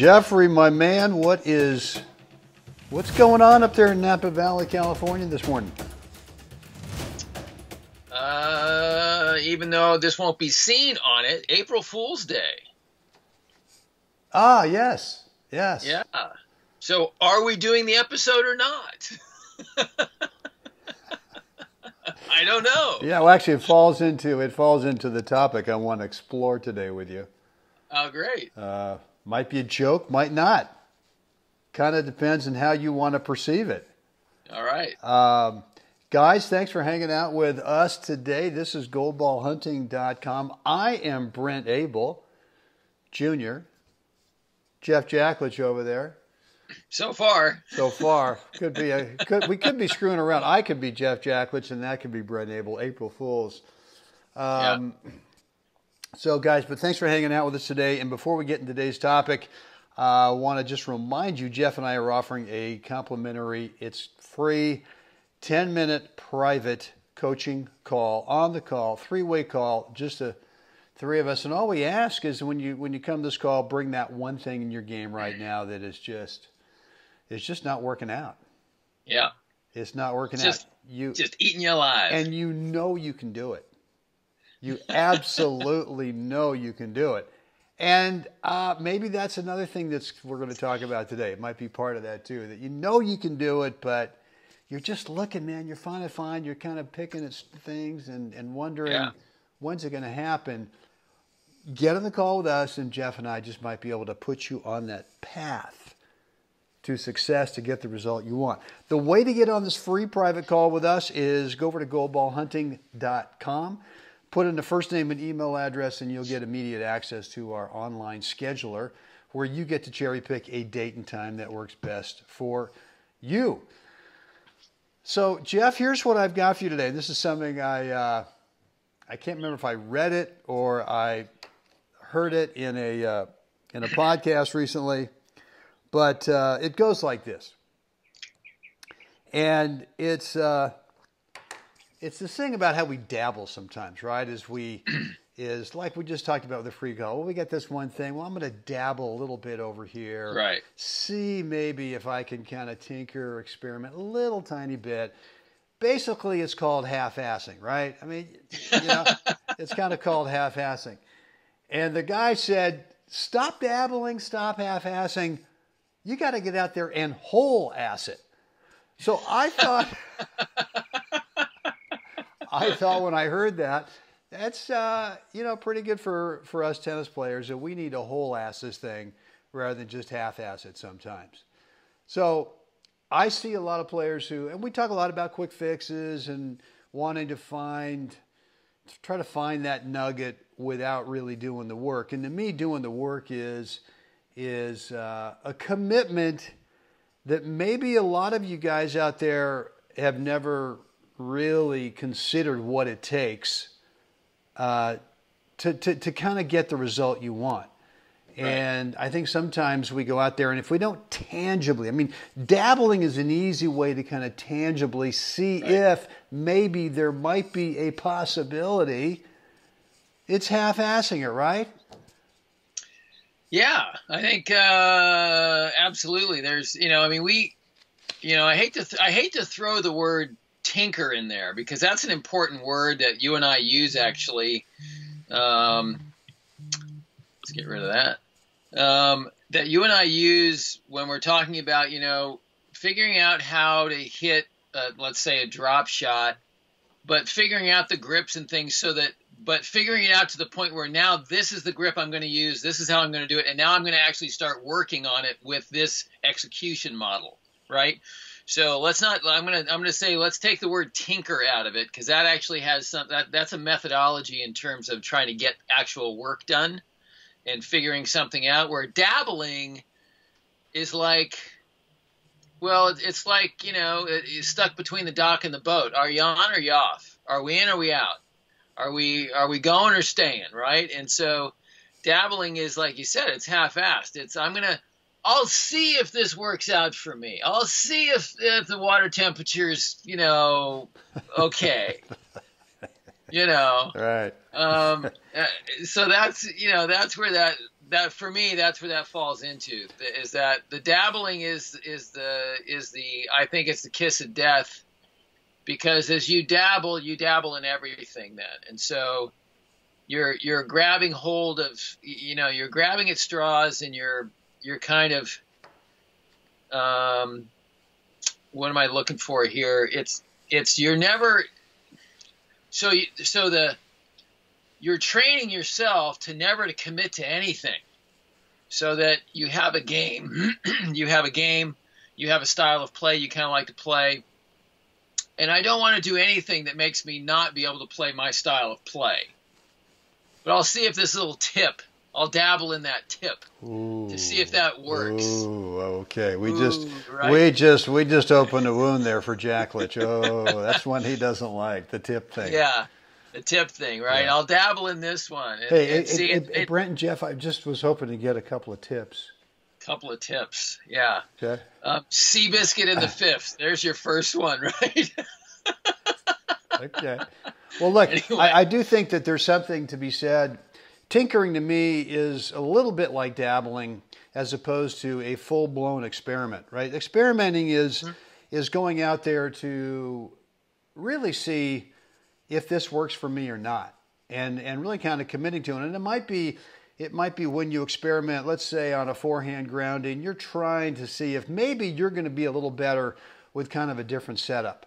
Jeffrey, my man, what's going on up there in Napa Valley, California this morning? Even though this won't be seen on it, April Fool's Day. Ah, yes. Yeah. So are we doing the episode or not? I don't know. Yeah, well, actually, it falls into the topic I want to explore today with you. Oh, great. Might be a joke, might not. Kind of depends on how you want to perceive it. All right. Guys, thanks for hanging out with us today. This is goldballhunting.com. I am Brent Abel, Jr., Jeff Jacklich over there. So far. We could be screwing around. I could be Jeff Jacklich, and that could be Brent Abel, April Fools. So, guys, but thanks for hanging out with us today. And before we get into today's topic, I want to just remind you, Jeff and I are offering a complimentary, it's free, 10-minute private coaching call, on the call, three-way call, just the three of us. And all we ask is when you come to this call, bring that one thing in your game right now that is just not working out. Yeah. It's not working out. Just eating you alive. And you know you can do it. You absolutely know you can do it. And maybe that's another thing we're going to talk about today. It might be part of that too, that you know you can do it, but you're just looking, man. You're trying to find, you're kind of picking at things and wondering when's it going to happen. Get on the call with us, and Jeff and I just might be able to put you on that path to success to get the result you want. The way to get on this free private call with us is go over to goldballhunting.com, put in the first name and email address, and you'll get immediate access to our online scheduler where you get to cherry pick a date and time that works best for you. So, Jeff, here's what I've got for you today. This is something I can't remember if I read it or I heard it in a podcast recently, but it goes like this. And it's this thing about how we dabble sometimes, right? Is like we just talked about with the free call. Well, we got this one thing. Well, I'm going to dabble a little bit over here. Right. See maybe if I can kind of tinker or experiment a little tiny bit. Basically, it's called half-assing, right? I mean, it's kind of called half-assing. And the guy said, stop dabbling, stop half-assing. You got to get out there and whole-ass it. So I thought when I heard that, that's, pretty good for us tennis players, that we need to whole-ass this thing rather than just half-ass it sometimes. So I see a lot of players and we talk a lot about quick fixes and wanting to try to find that nugget without really doing the work. And to me, doing the work is a commitment that maybe a lot of you guys out there have never really considered what it takes to kind of get the result you want. Right. And I think sometimes we go out there, and if we don't tangibly, I mean, dabbling is an easy way to kind of tangibly see if maybe there might be a possibility. It's half-assing it, right? Yeah, I think absolutely. There's, I hate to throw the word tinker in there because that's an important word that you and I use actually. Let's get rid of that. That you and I use when we're talking about, figuring out how to hit, let's say, a drop shot, but figuring out the grips and things but figuring it out to the point where now this is the grip I'm going to use, this is how I'm going to do it, and now I'm going to actually start working on it with this execution model, right? So I'm going to say, let's take the word tinker out of it because that actually has that's a methodology in terms of trying to get actual work done and figuring something out, where dabbling is like, well, it's like, it's stuck between the dock and the boat. Are you on or you off? Are we in or are we out? Are we going or staying, right? And so dabbling is, like you said, it's half-assed. I'll see if this works out for me. I'll see if the water temperature's, okay. Right. So that's where that for me, that's where that falls into, is that the dabbling is the I think it's the kiss of death, because as you dabble in everything then, and so you're grabbing hold of, you're grabbing at straws, and you're kind of what am I looking for here? It's you're never you're training yourself to never to commit to anything, so that you have a game, you have a style of play you kind of like to play, and I don't want to do anything that makes me not be able to play my style of play. But I'll see if this little tip, I'll dabble in that tip to see if that works. Ooh, okay. We just opened a wound there for Jacklich. Oh, that's one he doesn't like, the tip thing. Yeah. The tip thing, right? Yeah. I'll dabble in this one. Brent and Jeff, I just was hoping to get a couple of tips. Couple of tips, yeah. Okay. Seabiscuit in the fifth. There's your first one, right? Okay. Well, look, anyway. I do think that there's something to be said. Tinkering to me is a little bit like dabbling, as opposed to a full-blown experiment, right? Experimenting is going out there to really see if this works for me or not, and really kind of committing to it. And it might be when you experiment, let's say on a forehand grounding, you're trying to see if maybe you're going to be a little better with kind of a different setup.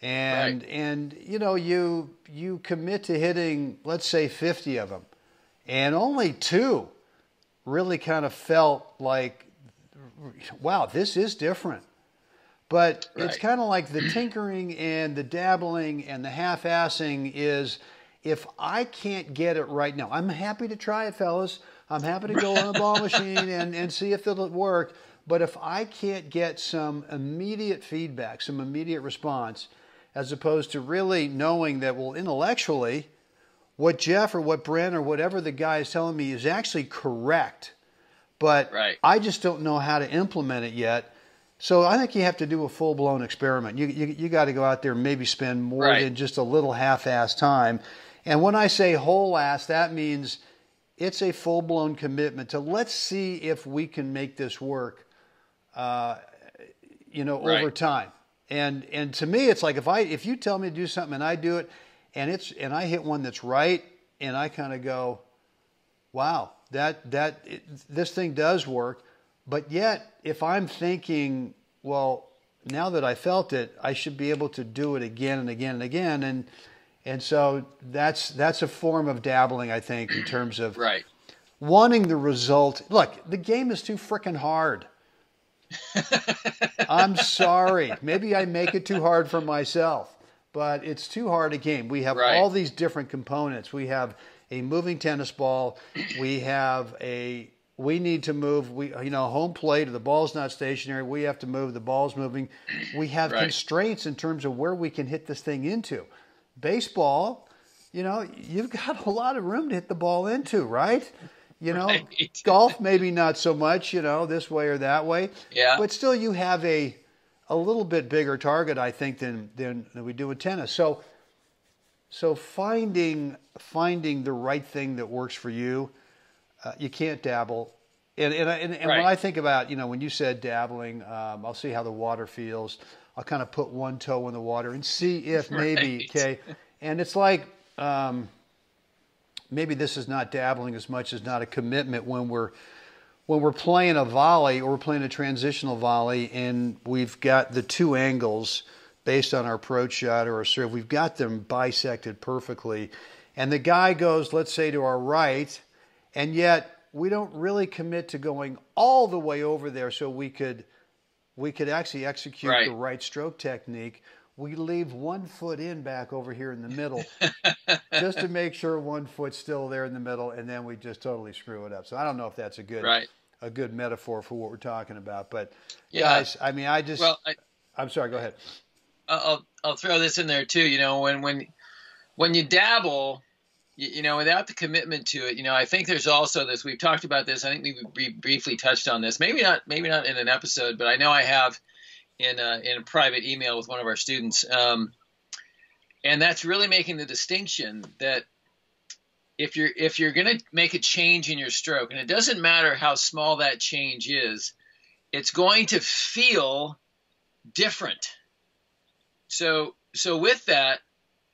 And right. And you commit to hitting, let's say 50 of them, and only 2 really kind of felt like, wow, this is different. But right. It's kind of like the tinkering and the dabbling and the half-assing is, if I can't get it right now, I'm happy to try it, fellas. I'm happy to go on the ball machine and see if it'll work. But if I can't get some immediate feedback, some immediate response, as opposed to really knowing that, well, intellectually, what Jeff or what Brent or whatever the guy is telling me is actually correct, but right. I just don't know how to implement it yet. So I think you have to do a full-blown experiment. You got to go out there and maybe spend more right. than just a little half-ass time. And when I say whole-ass, that means it's a full-blown commitment to, let's see if we can make this work, right. over time. And to me, it's like if you tell me to do something and I do it, and I hit one that's right, and I kind of go, wow, this thing does work. But yet, if I'm thinking, well, now that I felt it, I should be able to do it again and again and again, and so that's a form of dabbling, I think, in terms of right. wanting the result. Look, the game is too frickin' hard. I'm sorry. Maybe I make it too hard for myself, but it's too hard a game. We have right. all these different components. We have a moving tennis ball. We need to move. Home plate. The ball's not stationary. We have to move. The ball's moving. We have right. constraints in terms of where we can hit this thing into. Baseball, you've got a lot of room to hit the ball into, right? Right. Golf, maybe not so much, this way or that way. Yeah. But still, you have a little bit bigger target, I think, than we do with tennis. So finding the right thing that works for you. You can't dabble. And right. when I think about, when you said dabbling, I'll see how the water feels. I'll kind of put one toe in the water and see if maybe, right. okay. And it's like, maybe this is not dabbling as much as not a commitment when we're playing a volley or we're playing a transitional volley and we've got the 2 angles based on our approach shot or our serve. We've got them bisected perfectly. And the guy goes, let's say, to our right, and yet we don't really commit to going all the way over there so we could actually execute right. the right stroke technique. We leave 1 foot in back over here in the middle just to make sure 1 foot's still there in the middle, and then we just totally screw it up. So I don't know if that's a good metaphor for what we're talking about. But yeah. Guys, I mean, I'm sorry, go ahead. I'll throw this in there too. When you dabble, without the commitment to it, I think there's also this. We've talked about this. I think we briefly touched on this. Maybe not in an episode, but I know I have in a private email with one of our students. And that's really making the distinction that if you're going to make a change in your stroke, and it doesn't matter how small that change is, it's going to feel different. So with that,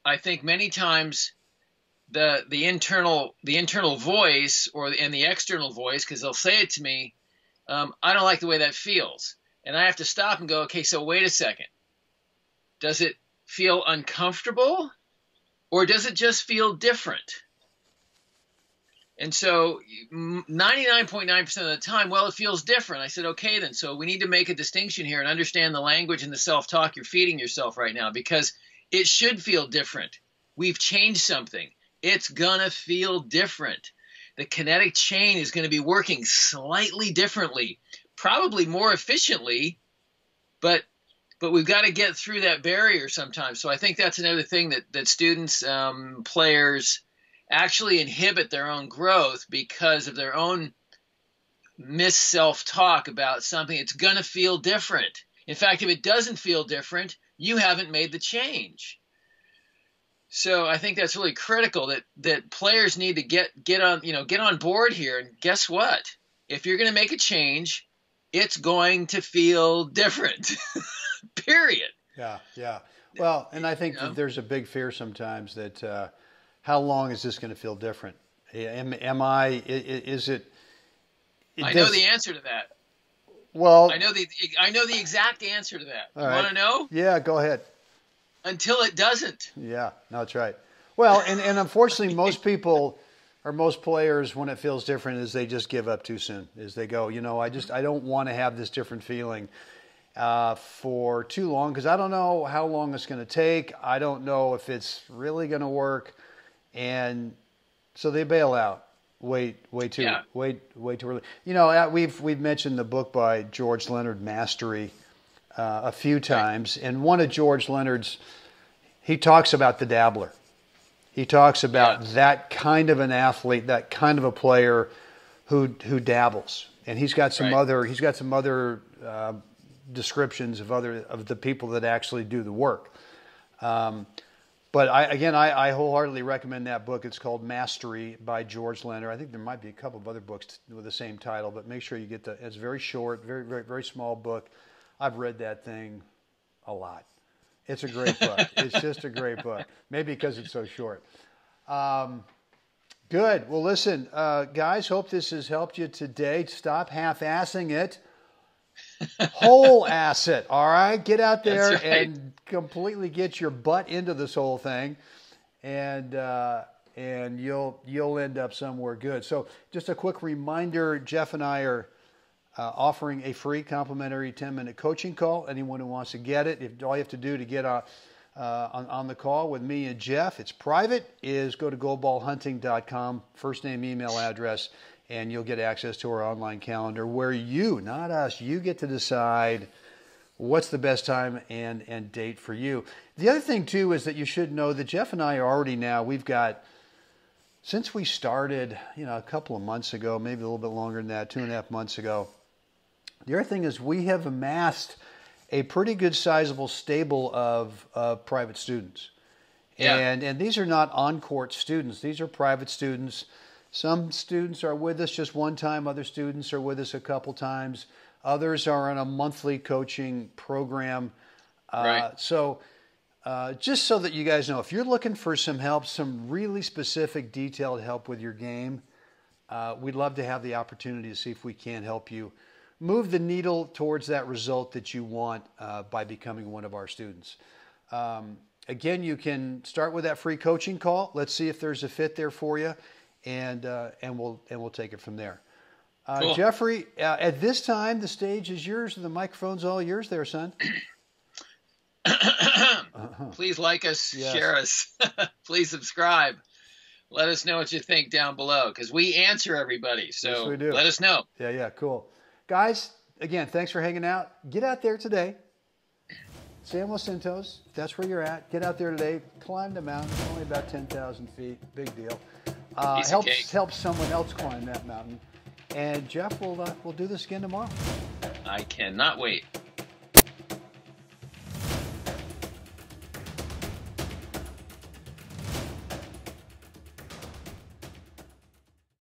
I think many times the internal voice and the external voice, because they'll say it to me, I don't like the way that feels, and I have to stop and go, okay, so wait a second. Does it feel uncomfortable, or does it just feel different? And so 99.9% of the time, well, it feels different. I said, okay, then. So we need to make a distinction here and understand the language and the self-talk you're feeding yourself right now, because it should feel different. We've changed something. It's going to feel different. The kinetic chain is going to be working slightly differently, probably more efficiently, but we've got to get through that barrier sometimes. So I think that's another thing that students, players, actually inhibit their own growth because of their own self-talk about something. It's going to feel different. In fact, if it doesn't feel different, you haven't made the change. So I think that's really critical that players need to get on board here. And guess what? If you're going to make a change, it's going to feel different. Period. Yeah. Well, and I think that there's a big fear sometimes that how long is this going to feel different? Is it? I know the answer to that. Well, I know the exact answer to that. You right. want to know? Yeah, go ahead. Until it doesn't. Yeah, no, that's right. Well, and unfortunately, most people or most players, when it feels different, is they just give up too soon. Is they go, I don't want to have this different feeling for too long, because I don't know how long it's going to take. I don't know if it's really going to work, and so they bail out. Way too early. We've mentioned the book by George Leonard, Mastery, a few times, and one of George Leonard's, he talks about the dabbler. He talks about that kind of an athlete, that kind of a player who dabbles, and he's got some other descriptions of the people that actually do the work. But I wholeheartedly recommend that book. It's called Mastery by George Leonard. I think there might be a couple of other books with the same title, but make sure you get it's very short, very, very, very small book. I've read that thing a lot. It's a great book. It's just a great book. Maybe because it's so short. Good. Well, listen, guys, hope this has helped you today. Stop half-assing it. Whole ass it, all right? Get out there and completely get your butt into this whole thing, and you'll end up somewhere good. So just a quick reminder, Jeff and I are offering a free complimentary 10-minute coaching call. Anyone who wants to get it, all you have to do to get on the call with me and Jeff, it's private, is go to goldballhunting.com, first name, email address, and you'll get access to our online calendar where you, not us, you get to decide what's the best time and date for you. The other thing, too, is that you should know that Jeff and I are already now, we've got, since we started, a couple of months ago, maybe a little bit longer than that, 2.5 months ago, the other thing is we have amassed a pretty good sizable stable of private students. Yeah. And these are not on-court students. These are private students. Some students are with us just one time. Other students are with us a couple times. Others are on a monthly coaching program. Right. So just so that you guys know, if you're looking for some help, some really specific, detailed help with your game, we'd love to have the opportunity to see if we can help you move the needle towards that result that you want by becoming one of our students. Again, you can start with that free coaching call. Let's see if there's a fit there for you. And we'll take it from there. Cool. Jeffrey, at this time, the stage is yours. The microphone's all yours there, son. Please like us, Yes. share us. Please subscribe. Let us know what you think down below, because we answer everybody. So Yes, we do. Let us know. Yeah, cool. Guys, again, thanks for hanging out. Get out there today. San Jacinto's, if that's where you're at. Get out there today. Climb the mountain. It's only about 10,000 feet. Big deal. Helps someone else climb that mountain. And Jeff, we'll do this again tomorrow. I cannot wait.